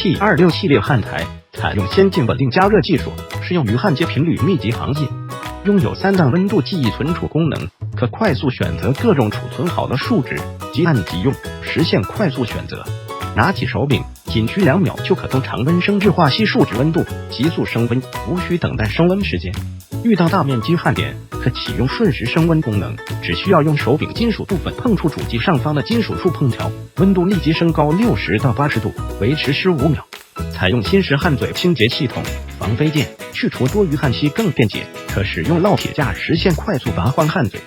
T26系列焊台采用先进稳定加热技术，适用于焊接频率密集行业，拥有3档温度记忆存储功能，可快速选择各种储存好的数值，即按即用，实现快速选择。拿起手柄，仅需2秒就可从常温生至化锡数值温度，急速升温，无需等待升温时间。遇到大面积焊点，可启用瞬时升温功能，只需要用手柄金属部分碰触主机上方的金属处碰调，温度立即升高60到80度，维持15秒。采用新式焊嘴清洁系统，防飞溅，去除多余焊锡更便捷，可使用烙铁架实现快速拔换焊嘴。